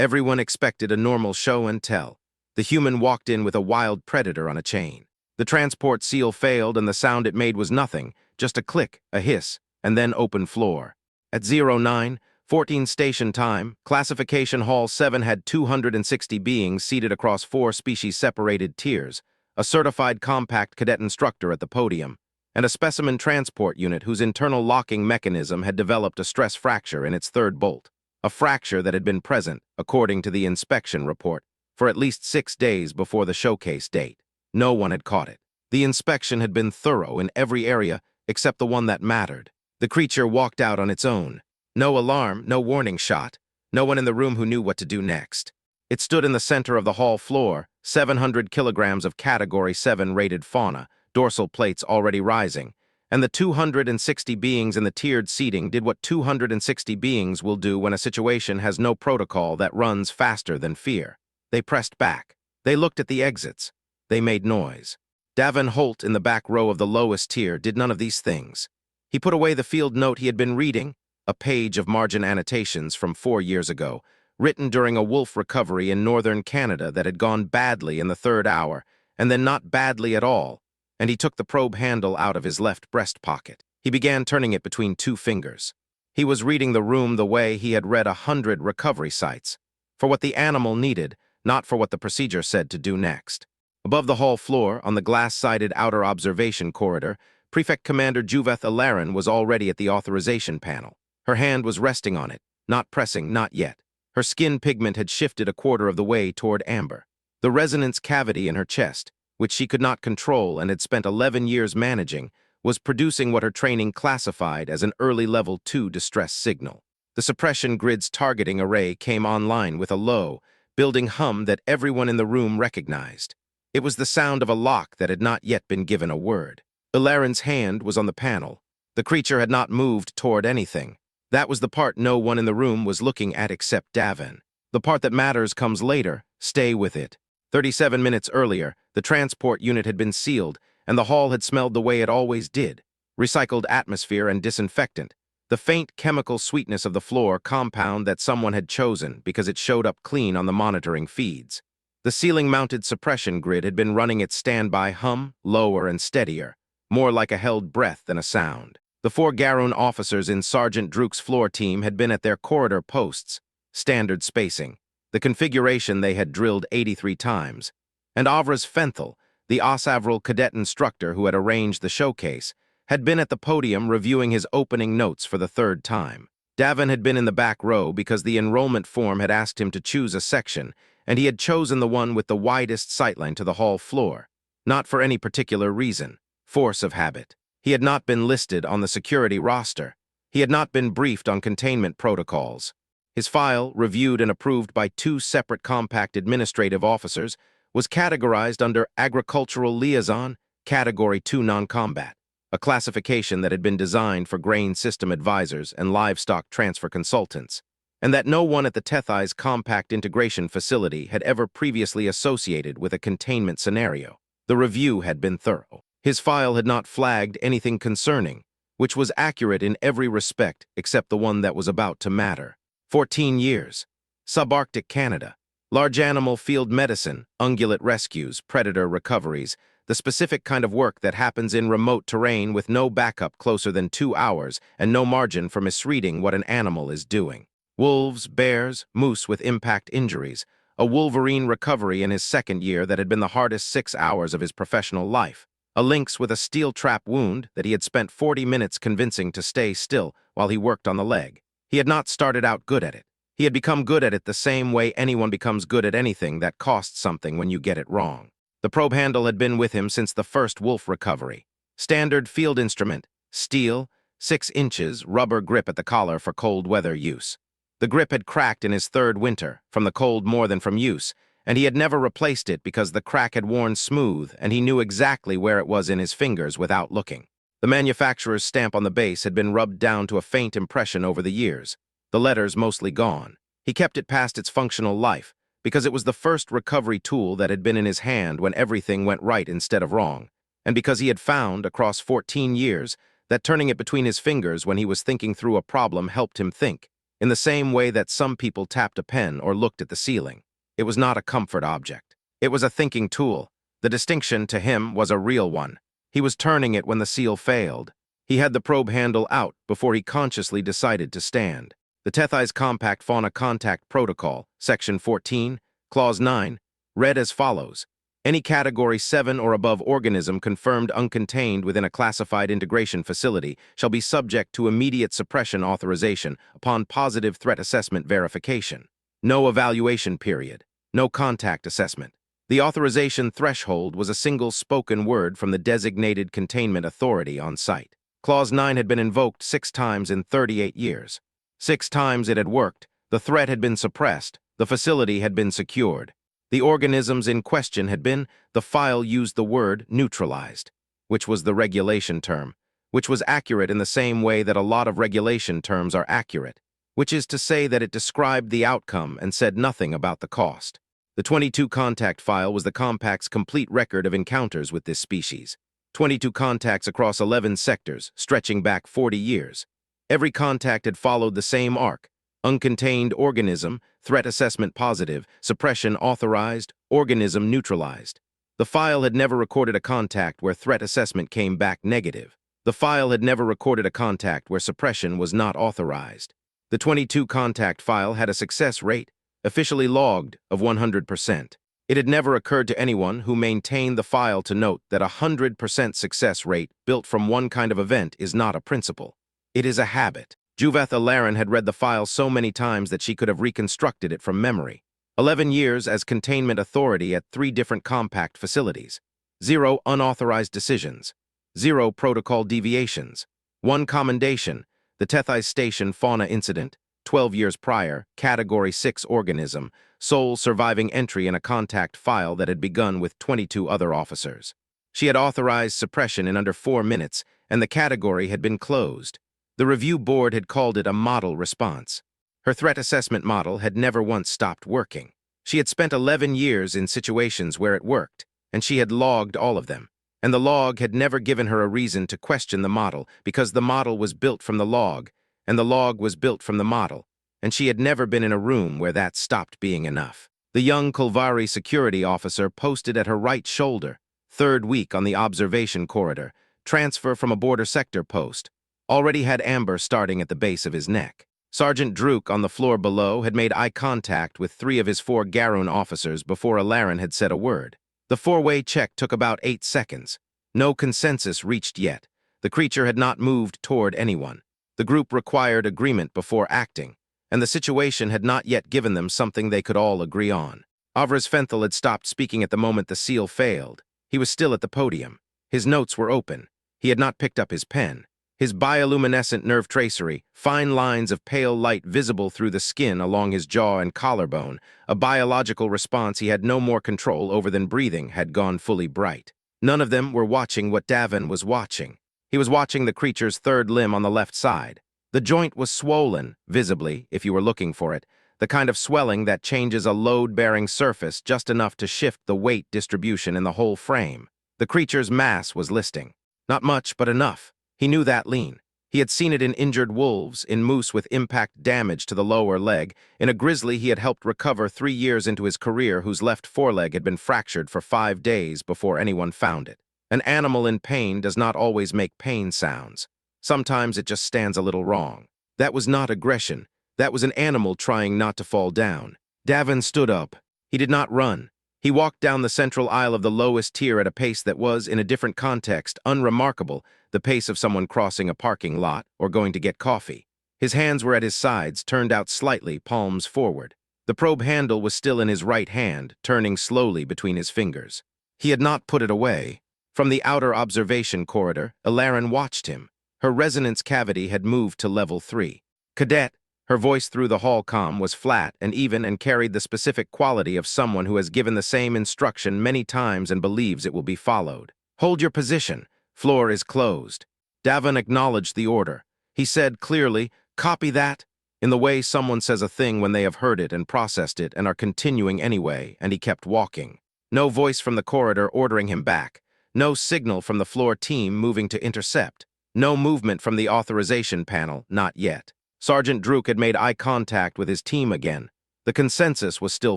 Everyone expected a normal show and tell. The human walked in with a wild predator on a chain. The transport seal failed and the sound it made was nothing, just a click, a hiss, and then open floor. At 09:14 station time, Classification Hall 7 had 260 beings seated across 4 species-separated tiers, a certified compact cadet instructor at the podium, and a specimen transport unit whose internal locking mechanism had developed a stress fracture in its third bolt, a fracture that had been present, according to the inspection report, for at least 6 days before the showcase date. No one had caught it. The inspection had been thorough in every area except the one that mattered. The creature walked out on its own. No alarm, no warning shot, no one in the room who knew what to do next. It stood in the center of the hall floor, 700 kilograms of Category 7 rated fauna, dorsal plates already rising, and the 260 beings in the tiered seating did what 260 beings will do when a situation has no protocol that runs faster than fear. They pressed back. They looked at the exits. They made noise. Davin Holt in the back row of the lowest tier did none of these things. He put away the field note he had been reading, a page of margin annotations from 4 years ago, written during a wolf recovery in northern Canada that had gone badly in the 3rd hour, and then not badly at all, and he took the probe handle out of his left breast pocket. He began turning it between 2 fingers. He was reading the room the way he had read 100 recovery sites, for what the animal needed, not for what the procedure said to do next. Above the hall floor, on the glass-sided outer observation corridor, Prefect Commander Juveth Alarin was already at the authorization panel. Her hand was resting on it, not pressing, not yet. Her skin pigment had shifted a quarter of the way toward amber. The resonance cavity in her chest, which she could not control and had spent 11 years managing, was producing what her training classified as an early level 2 distress signal. The suppression grid's targeting array came online with a low, building hum that everyone in the room recognized. It was the sound of a lock that had not yet been given a word. Ilarin's hand was on the panel. The creature had not moved toward anything. That was the part no one in the room was looking at except Davin. The part that matters comes later. Stay with it. 37 minutes earlier, the transport unit had been sealed, and the hall had smelled the way it always did. Recycled atmosphere and disinfectant. The faint chemical sweetness of the floor compound that someone had chosen because it showed up clean on the monitoring feeds. The ceiling-mounted suppression grid had been running its standby hum, lower and steadier, more like a held breath than a sound. The 4 Garoon officers in Sergeant Druk's floor team had been at their corridor posts, standard spacing, the configuration they had drilled 83 times, and Avras Fenthal, the Osavral cadet instructor who had arranged the showcase, had been at the podium reviewing his opening notes for the 3rd time. Davin had been in the back row because the enrollment form had asked him to choose a section, and he had chosen the one with the widest sightline to the hall floor, not for any particular reason, force of habit. He had not been listed on the security roster. He had not been briefed on containment protocols. His file, reviewed and approved by 2 separate compact administrative officers, was categorized under Agricultural Liaison, Category 2 Non-Combat, a classification that had been designed for grain system advisors and livestock transfer consultants, and that no one at the Tethai's compact integration facility had ever previously associated with a containment scenario. The review had been thorough. His file had not flagged anything concerning, which was accurate in every respect except the one that was about to matter. 14 years. Subarctic Canada. Large animal field medicine, ungulate rescues, predator recoveries, the specific kind of work that happens in remote terrain with no backup closer than 2 hours and no margin for misreading what an animal is doing. Wolves, bears, moose with impact injuries, a wolverine recovery in his 2nd year that had been the hardest 6 hours of his professional life. A lynx with a steel trap wound that he had spent 40 minutes convincing to stay still while he worked on the leg. He had not started out good at it. He had become good at it the same way anyone becomes good at anything that costs something when you get it wrong. The probe handle had been with him since the first wolf recovery. Standard field instrument, steel, 6 inches, rubber grip at the collar for cold weather use. The grip had cracked in his 3rd winter, from the cold more than from use, and he had never replaced it because the crack had worn smooth and he knew exactly where it was in his fingers without looking. The manufacturer's stamp on the base had been rubbed down to a faint impression over the years, the letters mostly gone. He kept it past its functional life because it was the first recovery tool that had been in his hand when everything went right instead of wrong, and because he had found, across 14 years, that turning it between his fingers when he was thinking through a problem helped him think. in the same way that some people tapped a pen or looked at the ceiling. It was not a comfort object. It was a thinking tool. The distinction to him was a real one. He was turning it when the seal failed. He had the probe handle out before he consciously decided to stand. The Tethys Compact Fauna Contact Protocol, Section 14, Clause 9, read as follows. Any Category 7 or above organism confirmed uncontained within a classified integration facility shall be subject to immediate suppression authorization upon positive threat assessment verification. No evaluation period. No contact assessment. The authorization threshold was a single spoken word from the designated Containment Authority on site. Clause 9 had been invoked 6 times in 38 years. 6 times it had worked, the threat had been suppressed, the facility had been secured. The organisms in question had been, the file used the word neutralized, which was the regulation term, which was accurate in the same way that a lot of regulation terms are accurate, which is to say that it described the outcome and said nothing about the cost. The 22 contact file was the compact's complete record of encounters with this species. 22 contacts across 11 sectors, stretching back 40 years. Every contact had followed the same arc. Uncontained organism, threat assessment positive, suppression authorized, organism neutralized. The file had never recorded a contact where threat assessment came back negative. The file had never recorded a contact where suppression was not authorized. The 22 contact file had a success rate, officially logged, of 100%. It had never occurred to anyone who maintained the file to note that a 100% success rate built from one kind of event is not a principle. It is a habit. Juveth Alarin had read the file so many times that she could have reconstructed it from memory. 11 years as Containment Authority at 3 different compact facilities. 0 unauthorized decisions. 0 protocol deviations. 1 commendation, the Tethys Station fauna incident, 12 years prior, Category 6 organism, sole surviving entry in a contact file that had begun with 22 other officers. She had authorized suppression in under 4 minutes, and the category had been closed. The review board had called it a model response. Her threat assessment model had never once stopped working. She had spent 11 years in situations where it worked, and she had logged all of them. And the log had never given her a reason to question the model because the model was built from the log, and the log was built from the model, and she had never been in a room where that stopped being enough. The young Kulvari security officer posted at her right shoulder, 3rd week on the observation corridor, transfer from a border sector post, already had amber starting at the base of his neck. Sergeant Druk on the floor below had made eye contact with 3 of his 4 Garoon officers before Alarin had said a word. The 4-way check took about 8 seconds. No consensus reached yet. The creature had not moved toward anyone. The group required agreement before acting, and the situation had not yet given them something they could all agree on. Avraz Fenthal had stopped speaking at the moment the seal failed. He was still at the podium. His notes were open. He had not picked up his pen. His bioluminescent nerve-tracery, fine lines of pale light visible through the skin along his jaw and collarbone, a biological response he had no more control over than breathing, had gone fully bright. None of them were watching what Davin was watching. He was watching the creature's 3rd limb on the left side. The joint was swollen, visibly, if you were looking for it, the kind of swelling that changes a load-bearing surface just enough to shift the weight distribution in the whole frame. The creature's mass was listing. Not much, but enough. He knew that lean. He had seen it in injured wolves, in moose with impact damage to the lower leg, in a grizzly he had helped recover 3 years into his career whose left foreleg had been fractured for 5 days before anyone found it. An animal in pain does not always make pain sounds. Sometimes it just stands a little wrong. That was not aggression. That was an animal trying not to fall down. Davin stood up. He did not run. He walked down the central aisle of the lowest tier at a pace that was, in a different context, unremarkable, the pace of someone crossing a parking lot or going to get coffee. His hands were at his sides, turned out slightly, palms forward. The probe handle was still in his right hand, turning slowly between his fingers. He had not put it away. From the outer observation corridor, Alarin watched him. Her resonance cavity had moved to level 3. Cadet, her voice through the hall comm was flat and even and carried the specific quality of someone who has given the same instruction many times and believes it will be followed. Hold your position. Floor is closed. Davin acknowledged the order. He said clearly, copy that, in the way someone says a thing when they have heard it and processed it and are continuing anyway, and he kept walking. No voice from the corridor ordering him back. No signal from the floor team moving to intercept. No movement from the authorization panel, not yet. Sergeant Druk had made eye contact with his team again. The consensus was still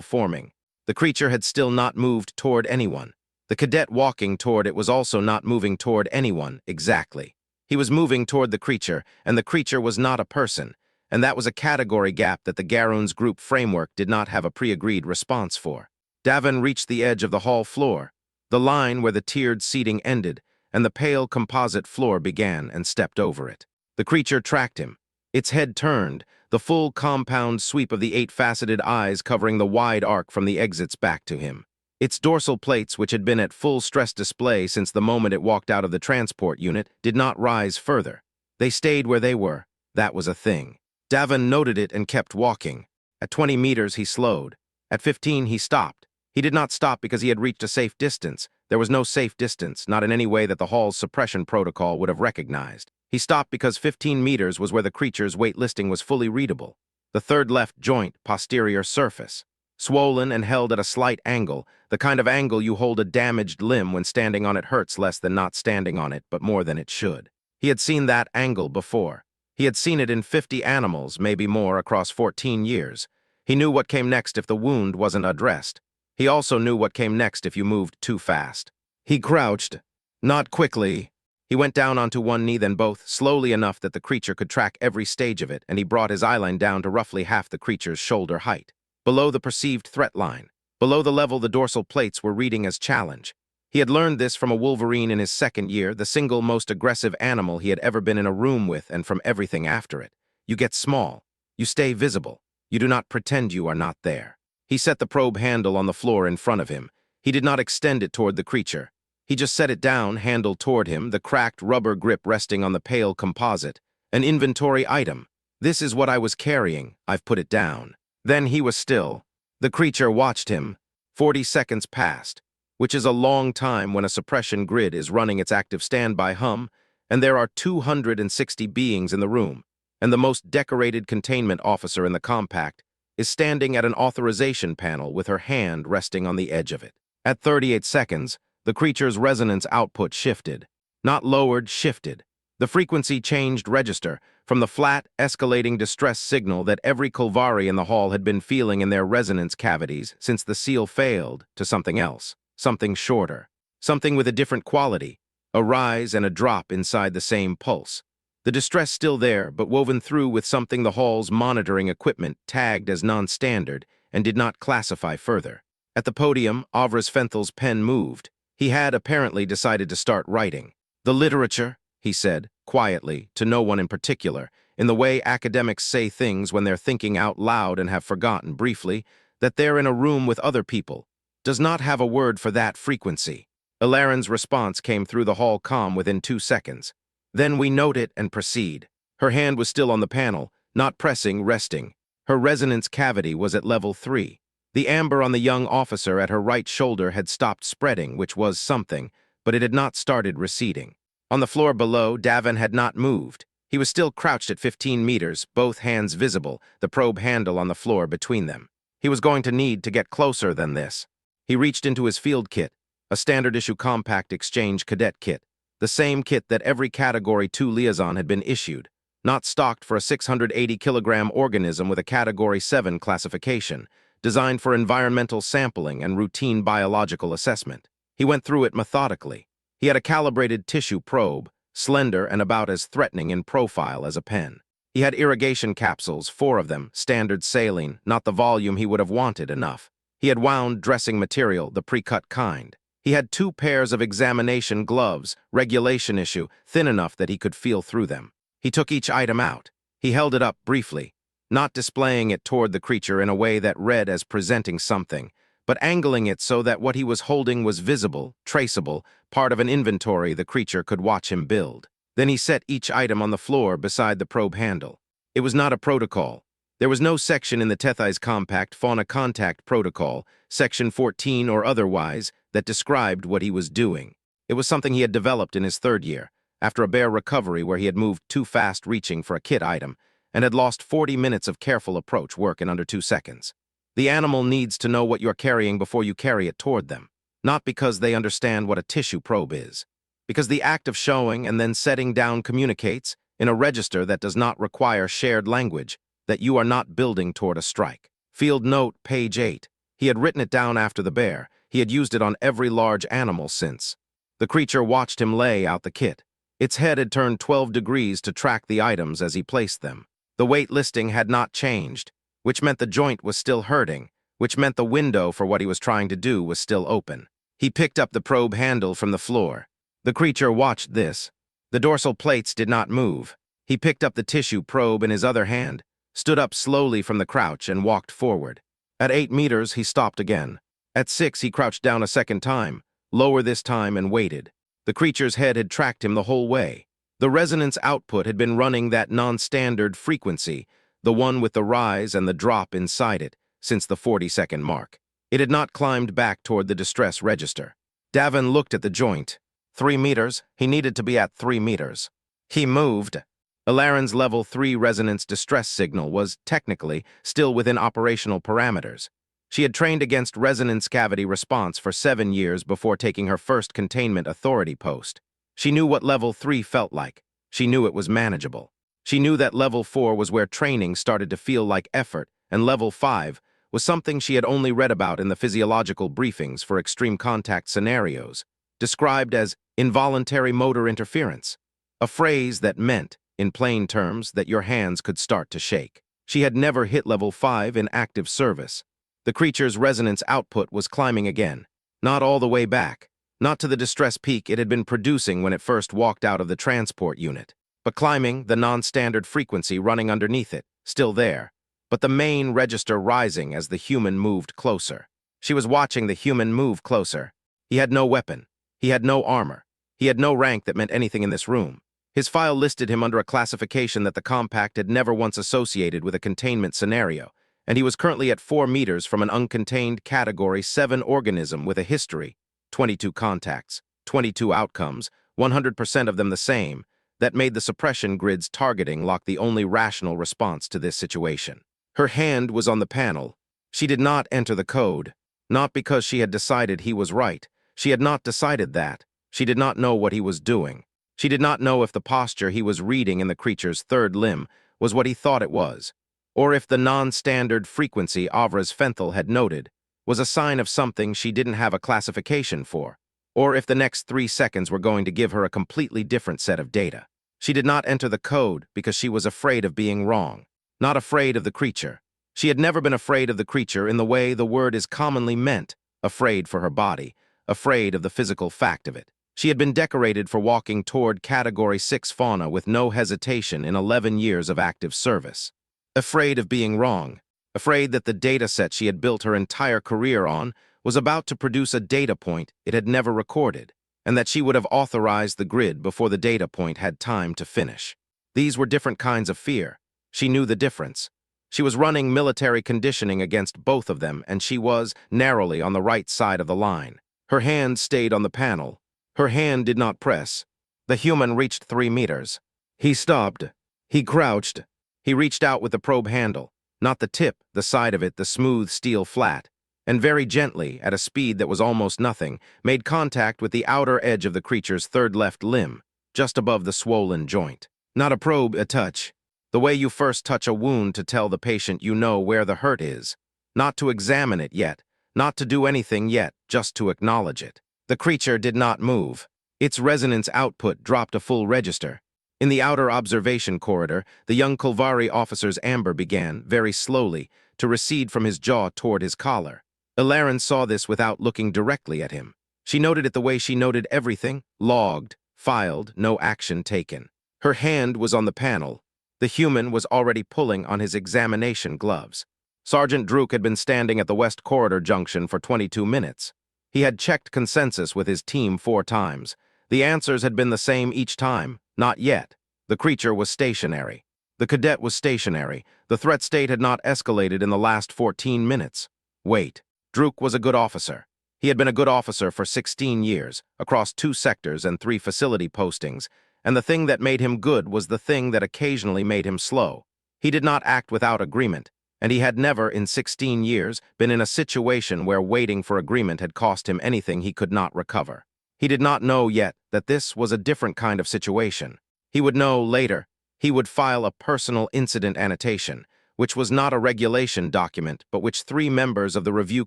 forming. The creature had still not moved toward anyone. The cadet walking toward it was also not moving toward anyone, exactly. He was moving toward the creature, and the creature was not a person, and that was a category gap that the Garoon's group framework did not have a pre-agreed response for. Davin reached the edge of the hall floor, the line where the tiered seating ended, and the pale composite floor began, and stepped over it. The creature tracked him. Its head turned, the full compound sweep of the 8-faceted eyes covering the wide arc from the exits back to him. Its dorsal plates, which had been at full stress display since the moment it walked out of the transport unit, did not rise further. They stayed where they were. That was a thing. Davin noted it and kept walking. At 20 meters, he slowed. At 15, he stopped. He did not stop because he had reached a safe distance. There was no safe distance, not in any way that the hall's suppression protocol would have recognized. He stopped because 15 meters was where the creature's weight listing was fully readable. The third left joint, posterior surface. Swollen and held at a slight angle, the kind of angle you hold a damaged limb when standing on it hurts less than not standing on it, but more than it should. He had seen that angle before. He had seen it in 50 animals, maybe more, across 14 years. He knew what came next if the wound wasn't addressed. He also knew what came next if you moved too fast. He crouched. Not quickly. He went down onto one knee, then both, slowly enough that the creature could track every stage of it, and he brought his eyeline down to roughly half the creature's shoulder height. Below the perceived threat line. Below the level the dorsal plates were reading as challenge. He had learned this from a wolverine in his second year, the single most aggressive animal he had ever been in a room with, and from everything after it. You get small. You stay visible. You do not pretend you are not there. He set the probe handle on the floor in front of him. He did not extend it toward the creature. He just set it down, handle toward him, the cracked rubber grip resting on the pale composite. An inventory item. This is what I was carrying. I've put it down. Then he was still. The creature watched him. 40 seconds passed, which is a long time when a suppression grid is running its active standby hum, and there are 260 beings in the room, and the most decorated containment officer in the compact is standing at an authorization panel with her hand resting on the edge of it. At 38 seconds, the creature's resonance output shifted. Not lowered, shifted. The frequency changed register from the flat, escalating distress signal that every Kulvari in the hall had been feeling in their resonance cavities since the seal failed to something else, something shorter, something with a different quality, a rise and a drop inside the same pulse. The distress still there, but woven through with something the hall's monitoring equipment tagged as non-standard and did not classify further. At the podium, Avras Fenthal's pen moved. He had apparently decided to start writing. The literature, he said, quietly, to no one in particular, in the way academics say things when they're thinking out loud and have forgotten briefly that they're in a room with other people, does not have a word for that frequency. Ilaren's response came through the hall comm within 2 seconds. Then we note it and proceed. Her hand was still on the panel, not pressing, resting. Her resonance cavity was at level 3. The amber on the young officer at her right shoulder had stopped spreading, which was something, but it had not started receding. On the floor below, Davin had not moved. He was still crouched at 15 meters, both hands visible, the probe handle on the floor between them. He was going to need to get closer than this. He reached into his field kit, a standard-issue compact exchange cadet kit, the same kit that every Category 2 liaison had been issued, not stocked for a 680-kilogram organism with a Category 7 classification, designed for environmental sampling and routine biological assessment. He went through it methodically. He had a calibrated tissue probe, slender and about as threatening in profile as a pen. He had irrigation capsules, 4 of them, standard saline, not the volume he would have wanted enough. He had wound dressing material, the pre-cut kind. He had 2 pairs of examination gloves, regulation issue, thin enough that he could feel through them. He took each item out. He held it up briefly, not displaying it toward the creature in a way that read as presenting something, but angling it so that what he was holding was visible, traceable, part of an inventory the creature could watch him build. Then he set each item on the floor beside the probe handle. It was not a protocol. There was no section in the Tethys Compact Fauna Contact Protocol, Section 14 or otherwise, that described what he was doing. It was something he had developed in his 3rd year, after a bare recovery where he had moved too fast reaching for a kit item, and had lost 40 minutes of careful approach work in under 2 seconds. The animal needs to know what you're carrying before you carry it toward them, not because they understand what a tissue probe is. Because the act of showing and then setting down communicates, in a register that does not require shared language, that you are not building toward a strike. Field note, page 8. He had written it down after the bear. He had used it on every large animal since. The creature watched him lay out the kit. Its head had turned 12 degrees to track the items as he placed them. The weight listing had not changed, which meant the joint was still hurting, which meant the window for what he was trying to do was still open. He picked up the probe handle from the floor. The creature watched this. The dorsal plates did not move. He picked up the tissue probe in his other hand, stood up slowly from the crouch, and walked forward. At 8 meters, he stopped again. At 6, he crouched down a second time, lower this time, and waited. The creature's head had tracked him the whole way. The resonance output had been running that non-standard frequency, the one with the rise and the drop inside it, since the 40-second mark. It had not climbed back toward the distress register. Davin looked at the joint. 3 meters. He needed to be at 3 meters. He moved. Ilaren's level 3 resonance distress signal was, technically, still within operational parameters. She had trained against resonance cavity response for 7 years before taking her first Containment Authority post. She knew what level 3 felt like. She knew it was manageable. She knew that level 4 was where training started to feel like effort, and level 5 was something she had only read about in the physiological briefings for extreme contact scenarios, described as involuntary motor interference, a phrase that meant, in plain terms, that your hands could start to shake. She had never hit level 5 in active service. The creature's resonance output was climbing again, not all the way back, not to the distress peak it had been producing when it first walked out of the transport unit, but climbing the non-standard frequency running underneath it, still there, but the main register rising as the human moved closer. She was watching the human move closer. He had no weapon. He had no armor. He had no rank that meant anything in this room. His file listed him under a classification that the compact had never once associated with a containment scenario, and he was currently at 4 meters from an uncontained Category 7 organism with a history, 22 contacts, 22 outcomes, 100% of them the same, that made the suppression grid's targeting lock the only rational response to this situation. Her hand was on the panel. She did not enter the code, not because she had decided he was right. She had not decided that. She did not know what he was doing. She did not know if the posture he was reading in the creature's third limb was what he thought it was, or if the non-standard frequency Avra's Fenthal had noted was a sign of something she didn't have a classification for, or if the next 3 seconds were going to give her a completely different set of data. She did not enter the code because she was afraid of being wrong, not afraid of the creature. She had never been afraid of the creature in the way the word is commonly meant, afraid for her body, afraid of the physical fact of it. She had been decorated for walking toward Category 6 fauna with no hesitation in 11 years of active service. Afraid of being wrong, afraid that the data set she had built her entire career on was about to produce a data point it had never recorded, and that she would have authorized the grid before the data point had time to finish. These were different kinds of fear. She knew the difference. She was running military conditioning against both of them, and she was narrowly on the right side of the line. Her hand stayed on the panel. Her hand did not press. The human reached 3 meters. He stopped. He crouched. He reached out with the probe handle, not the tip, the side of it, the smooth steel flat, and very gently, at a speed that was almost nothing, made contact with the outer edge of the creature's third left limb, just above the swollen joint. Not a probe, a touch. The way you first touch a wound to tell the patient you know where the hurt is. Not to examine it yet, not to do anything yet, just to acknowledge it. The creature did not move. Its resonance output dropped a full register. In the outer observation corridor, the young Kulvari officer's amber began, very slowly, to recede from his jaw toward his collar. Ilaren saw this without looking directly at him. She noted it the way she noted everything, logged, filed, no action taken. Her hand was on the panel. The human was already pulling on his examination gloves. Sergeant Druk had been standing at the West Corridor junction for 22 minutes. He had checked consensus with his team 4 times. The answers had been the same each time. Not yet. The creature was stationary. The cadet was stationary. The threat state had not escalated in the last 14 minutes. Wait. Druk was a good officer. He had been a good officer for 16 years, across 2 sectors and 3 facility postings, and the thing that made him good was the thing that occasionally made him slow. He did not act without agreement, and he had never, in 16 years, been in a situation where waiting for agreement had cost him anything he could not recover. He did not know yet that this was a different kind of situation. He would know later, He would file a personal incident annotation, which was not a regulation document, but which 3 members of the review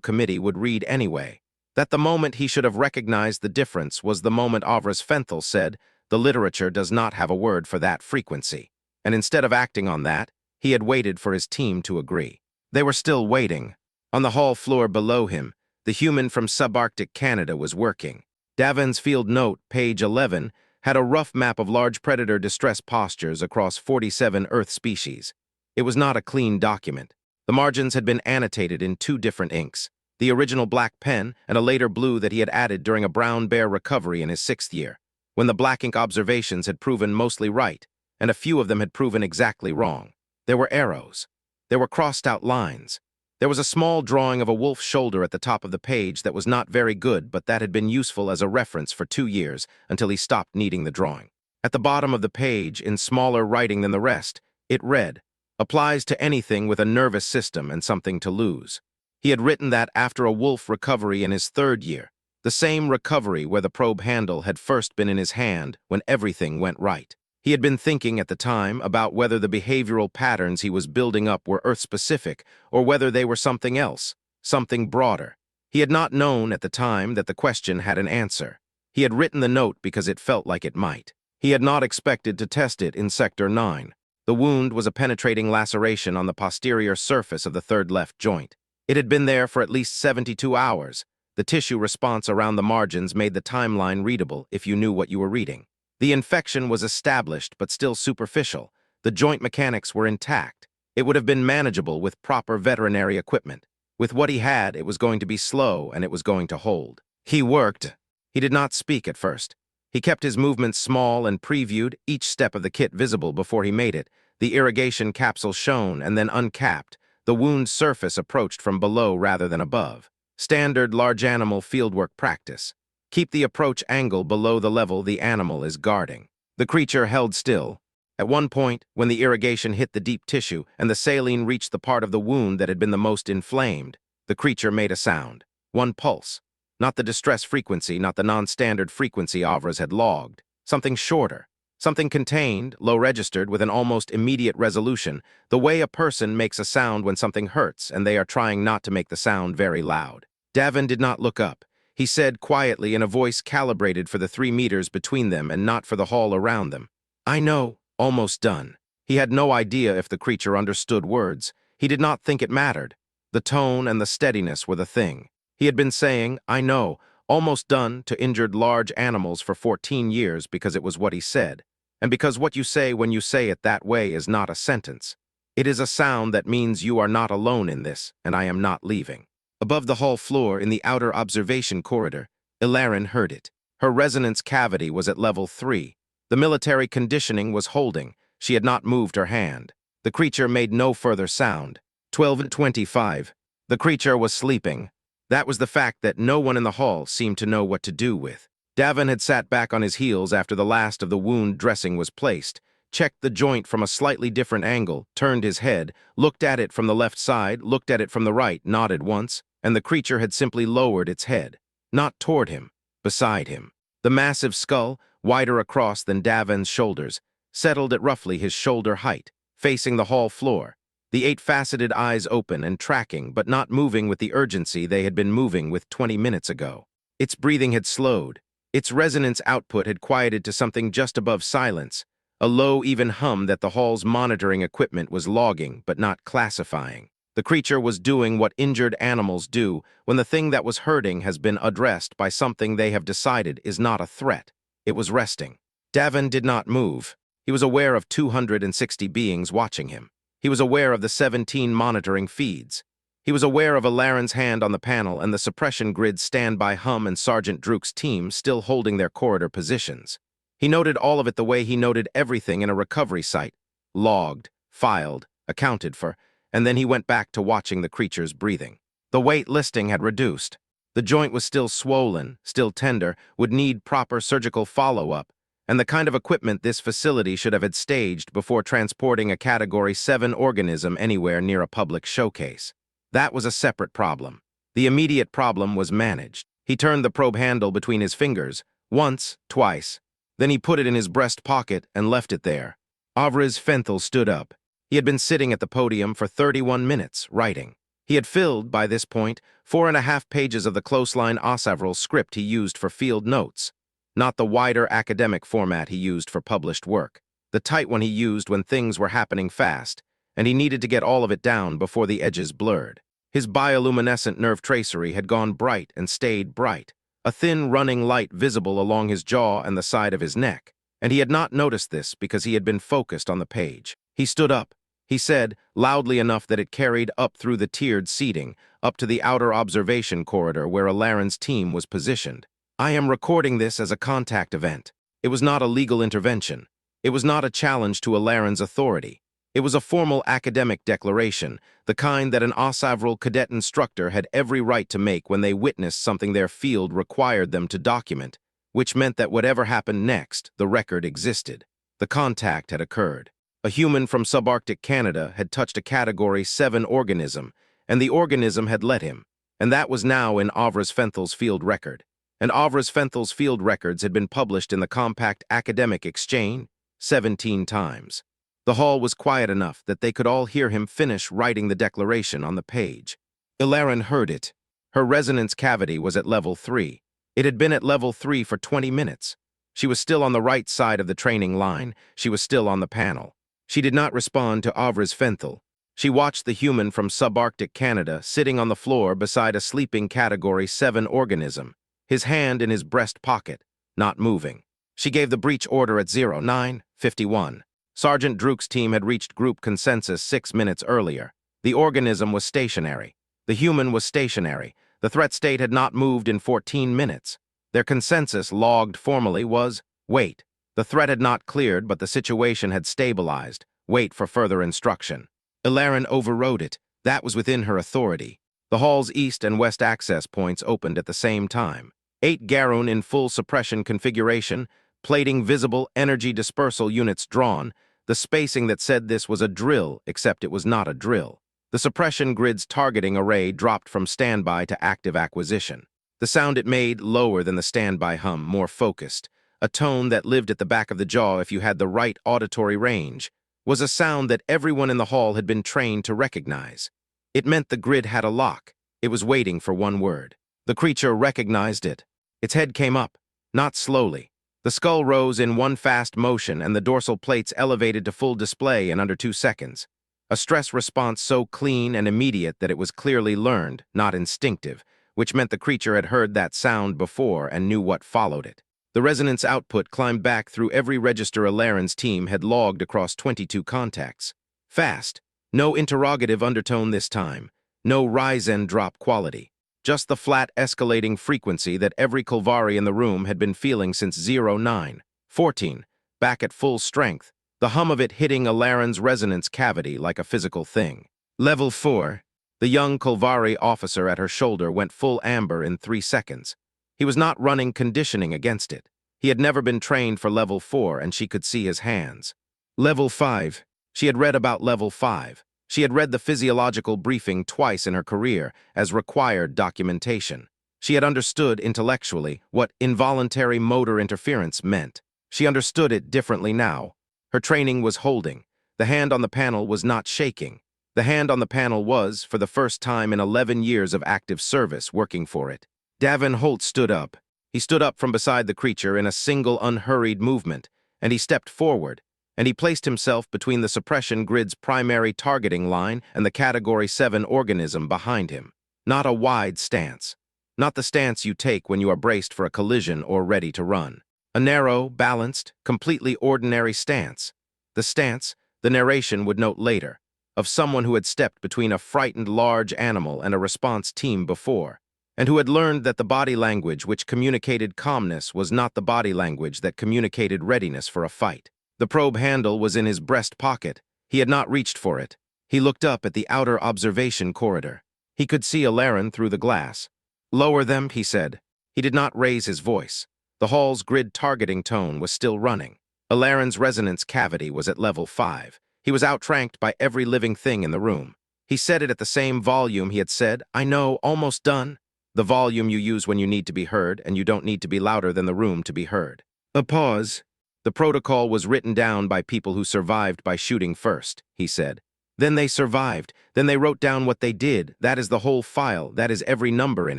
committee would read anyway. That the moment he should have recognized the difference was the moment Avras Fenthal said, "The literature does not have a word for that frequency." And instead of acting on that, he had waited for his team to agree. They were still waiting. On the hall floor below him, the human from subarctic Canada was working. Davin's field note, page 11, had a rough map of large predator distress postures across 47 Earth species. It was not a clean document. The margins had been annotated in 2 different inks, the original black pen and a later blue that he had added during a brown bear recovery in his 6th year, when the black ink observations had proven mostly right, and a few of them had proven exactly wrong. There were arrows. There were crossed-out lines. There was a small drawing of a wolf's shoulder at the top of the page that was not very good, but that had been useful as a reference for 2 years until he stopped needing the drawing. At the bottom of the page, in smaller writing than the rest, it read, "Applies to anything with a nervous system and something to lose." He had written that after a wolf recovery in his 3rd year, the same recovery where the probe handle had first been in his hand when everything went right. He had been thinking at the time about whether the behavioral patterns he was building up were Earth-specific or whether they were something else, something broader. He had not known at the time that the question had an answer. He had written the note because it felt like it might. He had not expected to test it in Sector 9. The wound was a penetrating laceration on the posterior surface of the 3rd left joint. It had been there for at least 72 hours. The tissue response around the margins made the timeline readable if you knew what you were reading. The infection was established but still superficial. The joint mechanics were intact. It would have been manageable with proper veterinary equipment. With what he had, it was going to be slow and it was going to hold. He worked. He did not speak at first. He kept his movements small and previewed, each step of the kit visible before he made it. The irrigation capsule shone and then uncapped. The wound surface approached from below rather than above. Standard large animal fieldwork practice. Keep the approach angle below the level the animal is guarding. The creature held still. At one point, when the irrigation hit the deep tissue and the saline reached the part of the wound that had been the most inflamed, the creature made a sound. One pulse. Not the distress frequency, not the non-standard frequency Avras had logged. Something shorter. Something contained, low-registered, with an almost immediate resolution, the way a person makes a sound when something hurts and they are trying not to make the sound very loud. Davin did not look up. He said quietly in a voice calibrated for the 3 meters between them and not for the hall around them, "I know, almost done." He had no idea if the creature understood words. He did not think it mattered. The tone and the steadiness were the thing. He had been saying, "I know, almost done," to injured large animals for 14 years because it was what he said. And because what you say when you say it that way is not a sentence. It is a sound that means you are not alone in this, and I am not leaving. Above the hall floor in the outer observation corridor, Ilarin heard it. Her resonance cavity was at level 3. The military conditioning was holding. She had not moved her hand. The creature made no further sound. 12:25. The creature was sleeping. That was the fact that no one in the hall seemed to know what to do with. Davin had sat back on his heels after the last of the wound dressing was placed, checked the joint from a slightly different angle, turned his head, looked at it from the left side, looked at it from the right, nodded once, and the creature had simply lowered its head. Not toward him, beside him. The massive skull, wider across than Davin's shoulders, settled at roughly his shoulder height, facing the hall floor. The 8-faceted eyes open and tracking, but not moving with the urgency they had been moving with 20 minutes ago. Its breathing had slowed. Its resonance output had quieted to something just above silence, a low, even hum that the hall's monitoring equipment was logging but not classifying. The creature was doing what injured animals do when the thing that was hurting has been addressed by something they have decided is not a threat. It was resting. Davin did not move. He was aware of 260 beings watching him. He was aware of the 17 monitoring feeds. He was aware of Ilarin's hand on the panel and the suppression grid standby hum and Sergeant Druk's team still holding their corridor positions. He noted all of it the way he noted everything in a recovery site, logged, filed, accounted for, and then he went back to watching the creature's breathing. The weight listing had reduced. The joint was still swollen, still tender, would need proper surgical follow-up, and the kind of equipment this facility should have had staged before transporting a Category 7 organism anywhere near a public showcase. That was a separate problem. The immediate problem was managed. He turned the probe handle between his fingers, once, twice. Then he put it in his breast pocket and left it there. Fenthel stood up. He had been sitting at the podium for 31 minutes, writing. He had filled, by this point, 4.5 pages of the close-line Osavral script he used for field notes, not the wider academic format he used for published work, the tight one he used when things were happening fast, and he needed to get all of it down before the edges blurred. His bioluminescent nerve tracery had gone bright and stayed bright, a thin running light visible along his jaw and the side of his neck, and he had not noticed this because he had been focused on the page. He stood up. He said, loudly enough that it carried up through the tiered seating, up to the outer observation corridor where Alarin's team was positioned. I am recording this as a contact event. It was not a legal intervention. It was not a challenge to Alarin's authority. It was a formal academic declaration, the kind that an Osavral cadet instructor had every right to make when they witnessed something their field required them to document, which meant that whatever happened next, the record existed. The contact had occurred. A human from subarctic Canada had touched a Category 7 organism, and the organism had let him, and that was now in Fenthel's field record. And Fenthel's field records had been published in the compact academic exchange 17 times. The hall was quiet enough that they could all hear him finish writing the declaration on the page. Alarin heard it. Her resonance cavity was at level 3. It had been at level 3 for 20 minutes. She was still on the right side of the training line. She was still on the panel. She did not respond to Fenthel. She watched the human from subarctic Canada sitting on the floor beside a sleeping Category 7 organism, his hand in his breast pocket, not moving. She gave the breach order at 09:51. Sergeant Druk's team had reached group consensus 6 minutes earlier. The organism was stationary. The human was stationary. The threat state had not moved in 14 minutes. Their consensus, logged formally, was, wait. The threat had not cleared, but the situation had stabilized. Wait for further instruction. Alarin overrode it. That was within her authority. The hall's east and west access points opened at the same time. 8 Garun in full suppression configuration, plating visible energy dispersal units drawn, the spacing that said this was a drill, except it was not a drill. The suppression grid's targeting array dropped from standby to active acquisition. The sound it made, lower than the standby hum, more focused, a tone that lived at the back of the jaw if you had the right auditory range, was a sound that everyone in the hall had been trained to recognize. It meant the grid had a lock. It was waiting for one word. The creature recognized it. Its head came up, not slowly. The skull rose in one fast motion and the dorsal plates elevated to full display in under 2 seconds. A stress response so clean and immediate that it was clearly learned, not instinctive, which meant the creature had heard that sound before and knew what followed it. The resonance output climbed back through every register Alarin's team had logged across 22 contacts. Fast. No interrogative undertone this time. No rise and drop quality. Just the flat escalating frequency that every Kulvari in the room had been feeling since 09:14, back at full strength, the hum of it hitting Alarin's resonance cavity like a physical thing. Level 4. The young Kulvari officer at her shoulder went full amber in 3 seconds. He was not running conditioning against it. He had never been trained for level 4 and she could see his hands. Level 5. She had read about level 5. She had read the physiological briefing twice in her career as required documentation. She had understood intellectually what involuntary motor interference meant. She understood it differently now. Her training was holding. The hand on the panel was not shaking. The hand on the panel was, for the first time in 11 years of active service, working for it. Davin Holt stood up. He stood up from beside the creature in a single unhurried movement, and he stepped forward, and he placed himself between the suppression grid's primary targeting line and the Category 7 organism behind him. Not a wide stance. Not the stance you take when you are braced for a collision or ready to run. A narrow, balanced, completely ordinary stance. The stance, the narration would note later, of someone who had stepped between a frightened large animal and a response team before, and who had learned that the body language which communicated calmness was not the body language that communicated readiness for a fight. The probe handle was in his breast pocket. He had not reached for it. He looked up at the outer observation corridor. He could see Alarin through the glass. "Lower them," he said. He did not raise his voice. The hall's grid targeting tone was still running. Alarin's resonance cavity was at level 5. He was outranked by every living thing in the room. He said it at the same volume he had said, "I know, almost done." The volume you use when you need to be heard, and you don't need to be louder than the room to be heard. A pause. The protocol was written down by people who survived by shooting first, he said. Then they survived. Then they wrote down what they did. That is the whole file. That is every number in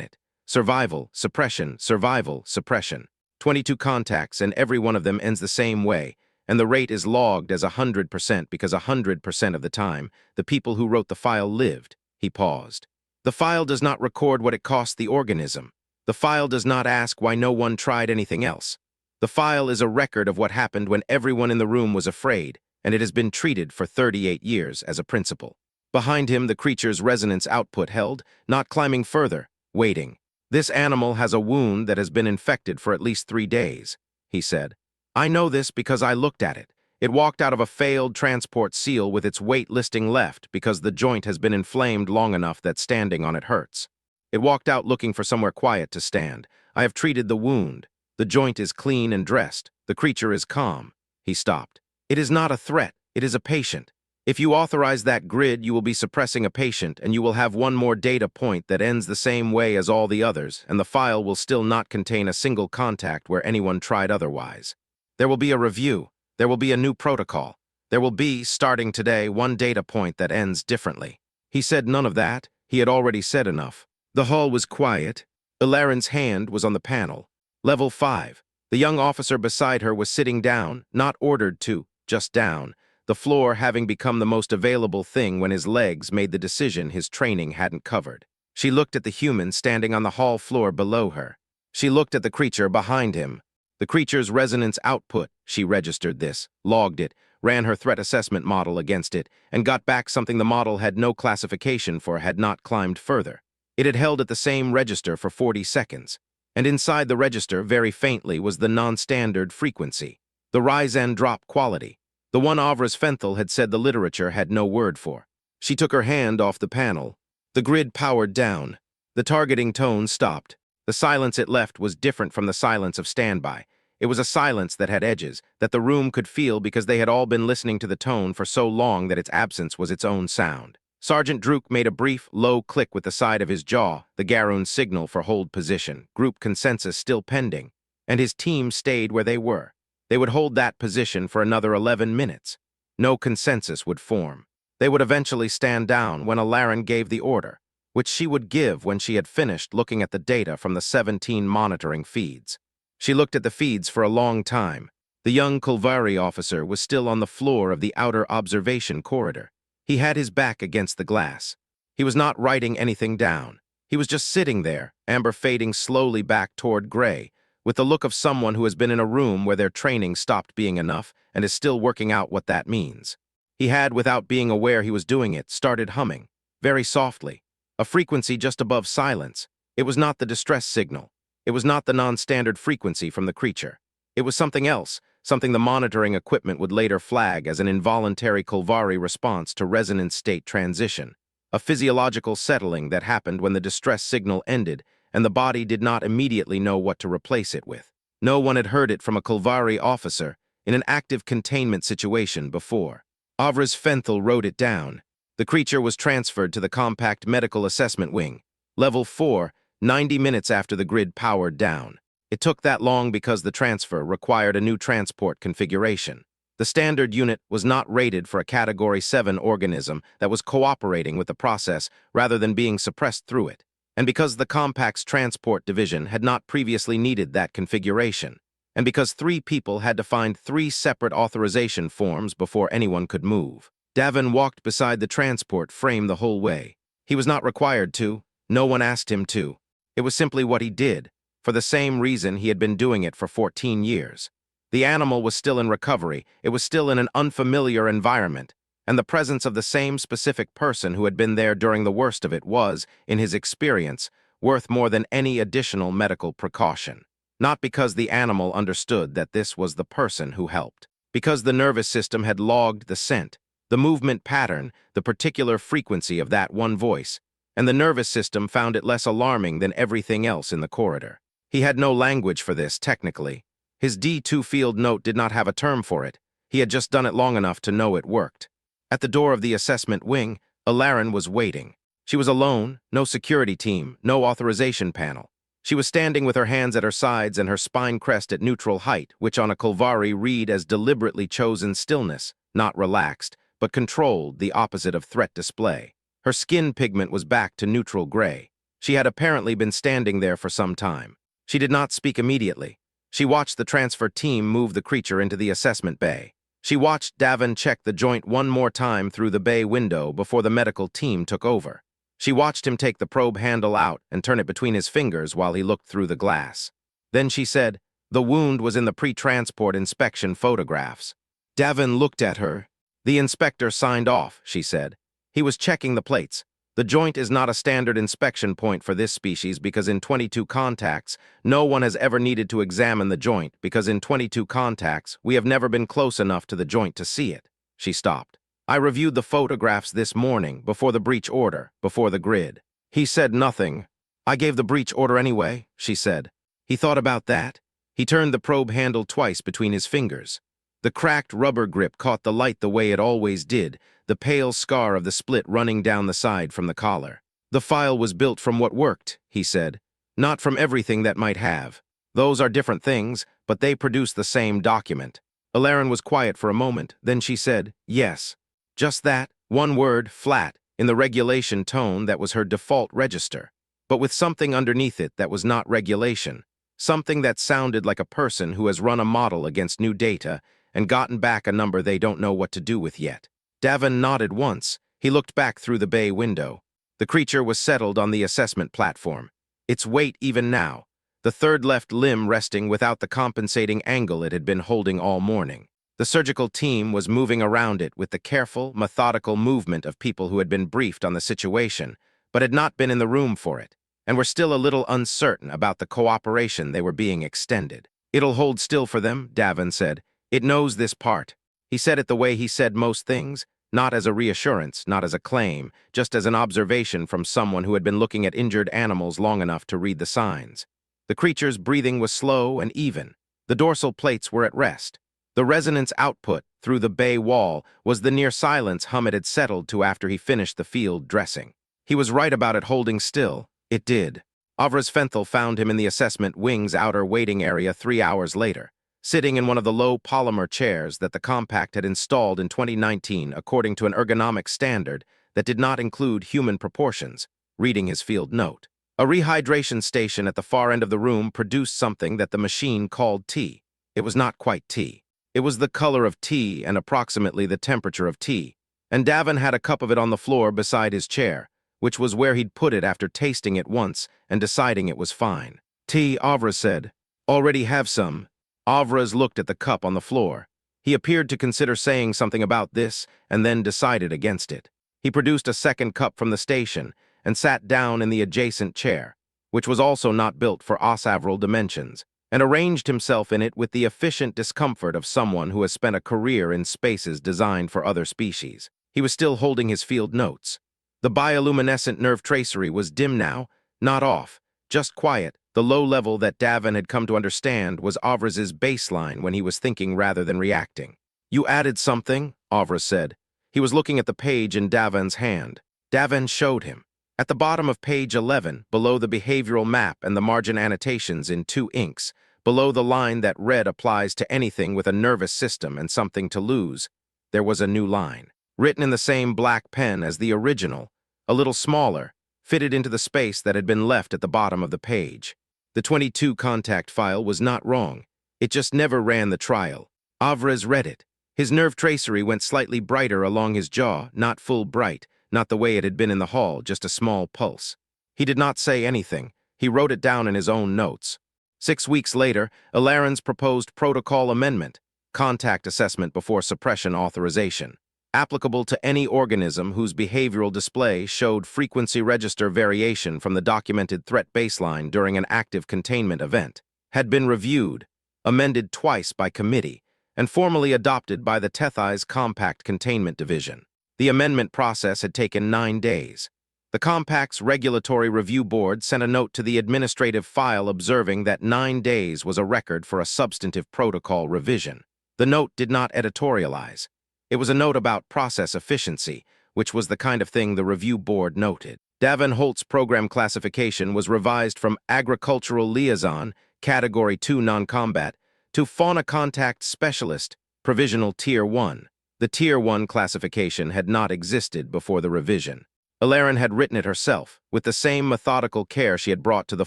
it. Survival, suppression, survival, suppression. 22 contacts, and every one of them ends the same way. And the rate is logged as 100% because 100% of the time, the people who wrote the file lived. He paused. The file does not record what it cost the organism. The file does not ask why no one tried anything else. The file is a record of what happened when everyone in the room was afraid, and it has been treated for 38 years as a principle. Behind him, the creature's resonance output held, not climbing further, waiting. This animal has a wound that has been infected for at least 3 days, he said. I know this because I looked at it. It walked out of a failed transport seal with its weight listing left because the joint has been inflamed long enough that standing on it hurts. It walked out looking for somewhere quiet to stand. I have treated the wound. The joint is clean and dressed. The creature is calm. He stopped. It is not a threat. It is a patient. If you authorize that grid, you will be suppressing a patient, and you will have one more data point that ends the same way as all the others, and the file will still not contain a single contact where anyone tried otherwise. There will be a review. There will be a new protocol. There will be, starting today, one data point that ends differently. He said none of that. He had already said enough. The hall was quiet. Ilaren's hand was on the panel. Level 5. The young officer beside her was sitting down, not ordered to, just down, the floor having become the most available thing when his legs made the decision his training hadn't covered. She looked at the human standing on the hall floor below her. She looked at the creature behind him. The creature's resonance output, she registered this, logged it, ran her threat assessment model against it, and got back something the model had no classification for had not climbed further. It had held at the same register for 40 seconds. And inside the register, very faintly, was the non-standard frequency, the rise and drop quality, the one Avras Fenthal had said the literature had no word for. She took her hand off the panel. The grid powered down. The targeting tone stopped. The silence it left was different from the silence of standby. It was a silence that had edges, that the room could feel because they had all been listening to the tone for so long that its absence was its own sound. Sergeant Druk made a brief, low click with the side of his jaw, the Garoon signal for hold position, group consensus still pending, and his team stayed where they were. They would hold that position for another 11 minutes. No consensus would form. They would eventually stand down when Ilaren gave the order, which she would give when she had finished looking at the data from the 17 monitoring feeds. She looked at the feeds for a long time. The young Kulvari officer was still on the floor of the outer observation corridor. He had his back against the glass. He was not writing anything down. He was just sitting there, amber fading slowly back toward gray, with the look of someone who has been in a room where their training stopped being enough and is still working out what that means. He had, without being aware he was doing it, started humming, very softly, a frequency just above silence. It was not the distress signal. It was not the non-standard frequency from the creature. It was something else, something the monitoring equipment would later flag as an involuntary Kulvari response to resonance state transition, a physiological settling that happened when the distress signal ended and the body did not immediately know what to replace it with. No one had heard it from a Kulvari officer in an active containment situation before. Avras Fenthal wrote it down. The creature was transferred to the compact medical assessment wing, level 4, 90 minutes after the grid powered down. It took that long because the transfer required a new transport configuration. The standard unit was not rated for a Category 7 organism that was cooperating with the process rather than being suppressed through it, and because the Compact's transport division had not previously needed that configuration, and because 3 people had to find 3 separate authorization forms before anyone could move. Davin walked beside the transport frame the whole way. He was not required to. No one asked him to. It was simply what he did, for the same reason he had been doing it for 14 years. The animal was still in recovery, it was still in an unfamiliar environment, and the presence of the same specific person who had been there during the worst of it was, in his experience, worth more than any additional medical precaution. Not because the animal understood that this was the person who helped. Because the nervous system had logged the scent, the movement pattern, the particular frequency of that one voice, and the nervous system found it less alarming than everything else in the corridor. He had no language for this, technically. His D2 field note did not have a term for it. He had just done it long enough to know it worked. At the door of the assessment wing, Ilaren was waiting. She was alone, no security team, no authorization panel. She was standing with her hands at her sides and her spine crest at neutral height, which on a Kulvari read as deliberately chosen stillness, not relaxed, but controlled, the opposite of threat display. Her skin pigment was back to neutral gray. She had apparently been standing there for some time. She did not speak immediately. She watched the transfer team move the creature into the assessment bay. She watched Davin check the joint one more time through the bay window before the medical team took over. She watched him take the probe handle out and turn it between his fingers while he looked through the glass. Then she said, "The wound was in the pre-transport inspection photographs." Davin looked at her. "The inspector signed off," she said. "He was checking the plates. The joint is not a standard inspection point for this species because in 22 contacts, no one has ever needed to examine the joint because in 22 contacts, we have never been close enough to the joint to see it." She stopped. "I reviewed the photographs this morning, before the breach order, before the grid." He said nothing. "I gave the breach order anyway," she said. He thought about that. He turned the probe handle twice between his fingers. The cracked rubber grip caught the light the way it always did, the pale scar of the split running down the side from the collar. "The file was built from what worked," he said, "not from everything that might have. Those are different things, but they produce the same document." Alarin was quiet for a moment, then she said, "Yes." Just that, one word, flat, in the regulation tone that was her default register, but with something underneath it that was not regulation, something that sounded like a person who has run a model against new data and gotten back a number they don't know what to do with yet. Davin nodded once. He looked back through the bay window. The creature was settled on the assessment platform. Its weight even now, the third left limb resting without the compensating angle it had been holding all morning. The surgical team was moving around it with the careful, methodical movement of people who had been briefed on the situation, but had not been in the room for it, and were still a little uncertain about the cooperation they were being extended. "It'll hold still for them," Davin said. "It knows this part." He said it the way he said most things, not as a reassurance, not as a claim, just as an observation from someone who had been looking at injured animals long enough to read the signs. The creature's breathing was slow and even. The dorsal plates were at rest. The resonance output, through the bay wall, was the near silence hum it had settled to after he finished the field dressing. He was right about it holding still. It did. Avras Fenthal found him in the assessment wing's outer waiting area 3 hours later, sitting in one of the low polymer chairs that the compact had installed in 2019 according to an ergonomic standard that did not include human proportions, reading his field note. A rehydration station at the far end of the room produced something that the machine called tea. It was not quite tea. It was the color of tea and approximately the temperature of tea, and Davin had a cup of it on the floor beside his chair, which was where he'd put it after tasting it once and deciding it was fine. "Tea," Avras said. "Already have some." Avras looked at the cup on the floor. He appeared to consider saying something about this and then decided against it. He produced a second cup from the station and sat down in the adjacent chair, which was also not built for Osavral dimensions, and arranged himself in it with the efficient discomfort of someone who has spent a career in spaces designed for other species. He was still holding his field notes. The bioluminescent nerve-tracery was dim now, not off, just quiet. The low level that Davin had come to understand was Avras's baseline when he was thinking rather than reacting. "You added something," Avras said. He was looking at the page in Davin's hand. Davin showed him. At the bottom of page 11, below the behavioral map and the margin annotations in 2 inks, below the line that read applies to anything with a nervous system and something to lose, there was a new line, written in the same black pen as the original, a little smaller, fitted into the space that had been left at the bottom of the page. The 22 contact file was not wrong. It just never ran the trial. Avras read it. His nerve tracery went slightly brighter along his jaw, not full bright, not the way it had been in the hall, just a small pulse. He did not say anything. He wrote it down in his own notes. 6 weeks later, Alarin's proposed protocol amendment, contact assessment before suppression authorization, applicable to any organism whose behavioral display showed frequency register variation from the documented threat baseline during an active containment event, had been reviewed, amended twice by committee, and formally adopted by the Tethai's Compact Containment Division. The amendment process had taken 9 days. The Compact's Regulatory Review Board sent a note to the administrative file observing that 9 days was a record for a substantive protocol revision. The note did not editorialize. It was a note about process efficiency, which was the kind of thing the review board noted. Davenholt's program classification was revised from Agricultural Liaison, Category 2 Non-Combat, to Fauna Contact Specialist, Provisional Tier 1. The Tier 1 classification had not existed before the revision. Alarin had written it herself, with the same methodical care she had brought to the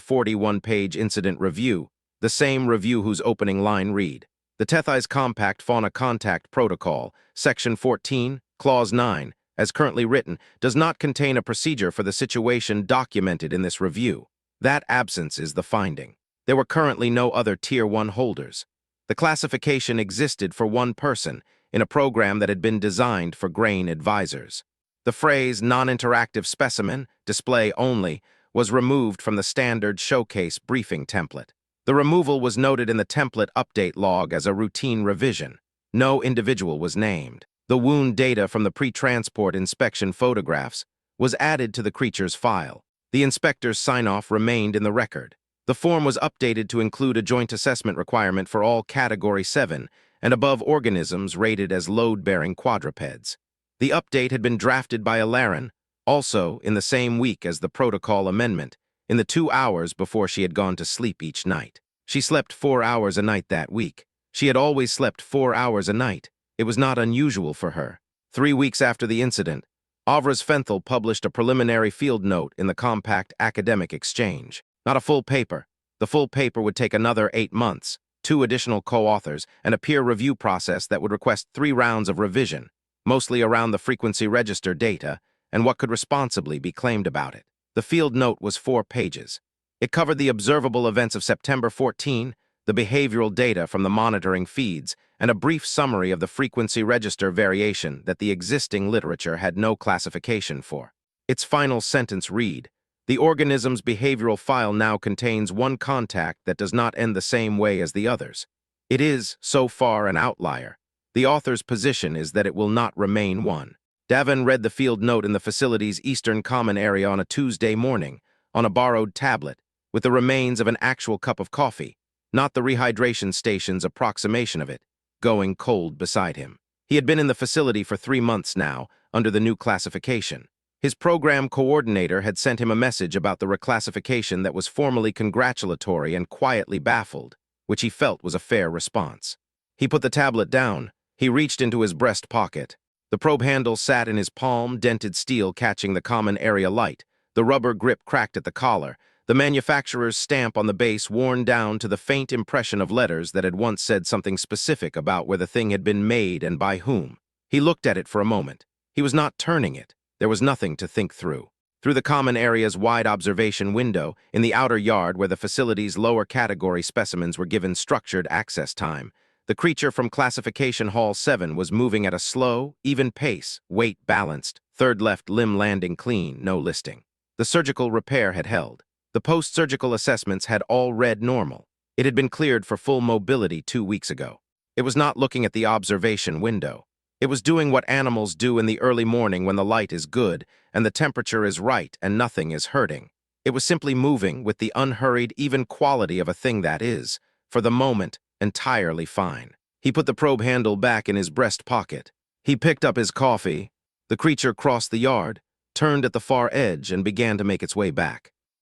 41-page incident review, the same review whose opening line read, "The Tethys Compact Fauna Contact Protocol, Section 14, Clause 9, as currently written, does not contain a procedure for the situation documented in this review. That absence is the finding. There were currently no other Tier 1 holders. The classification existed for one person in a program that had been designed for grain advisors. The phrase non-interactive specimen, display only, was removed from the standard showcase briefing template. The removal was noted in the template update log as a routine revision. No individual was named. The wound data from the pre-transport inspection photographs was added to the creature's file. The inspector's sign-off remained in the record. The form was updated to include a joint assessment requirement for all Category 7 and above organisms rated as load-bearing quadrupeds. The update had been drafted by Alarin, also in the same week as the protocol amendment, in the 2 hours before she had gone to sleep each night. She slept 4 hours a night that week. She had always slept 4 hours a night. It was not unusual for her. 3 weeks after the incident, Avras Fenthal published a preliminary field note in the Compact Academic Exchange. Not a full paper. The full paper would take another 8 months, 2 additional co-authors, and a peer review process that would request 3 rounds of revision, mostly around the frequency register data and what could responsibly be claimed about it. The field note was 4 pages. It covered the observable events of September 14, the behavioral data from the monitoring feeds, and a brief summary of the frequency register variation that the existing literature had no classification for. Its final sentence read, "The organism's behavioral file now contains one contact that does not end the same way as the others. It is, so far, an outlier. The author's position is that it will not remain one." Davin read the field note in the facility's eastern common area on a Tuesday morning, on a borrowed tablet, with the remains of an actual cup of coffee, not the rehydration station's approximation of it, going cold beside him. He had been in the facility for 3 months now, under the new classification. His program coordinator had sent him a message about the reclassification that was formally congratulatory and quietly baffled, which he felt was a fair response. He put the tablet down. He reached into his breast pocket. The probe handle sat in his palm, dented steel catching the common area light. The rubber grip cracked at the collar, the manufacturer's stamp on the base worn down to the faint impression of letters that had once said something specific about where the thing had been made and by whom. He looked at it for a moment. He was not turning it. There was nothing to think through. Through the common area's wide observation window, in the outer yard where the facility's lower category specimens were given structured access time, the creature from Classification Hall 7 was moving at a slow, even pace, weight balanced, third left limb landing clean, no listing. The surgical repair had held. The post-surgical assessments had all read normal. It had been cleared for full mobility 2 weeks ago. It was not looking at the observation window. It was doing what animals do in the early morning when the light is good and the temperature is right and nothing is hurting. It was simply moving with the unhurried, even quality of a thing that is, for the moment, entirely fine. He put the probe handle back in his breast pocket. He picked up his coffee. The creature crossed the yard, turned at the far edge, and began to make its way back.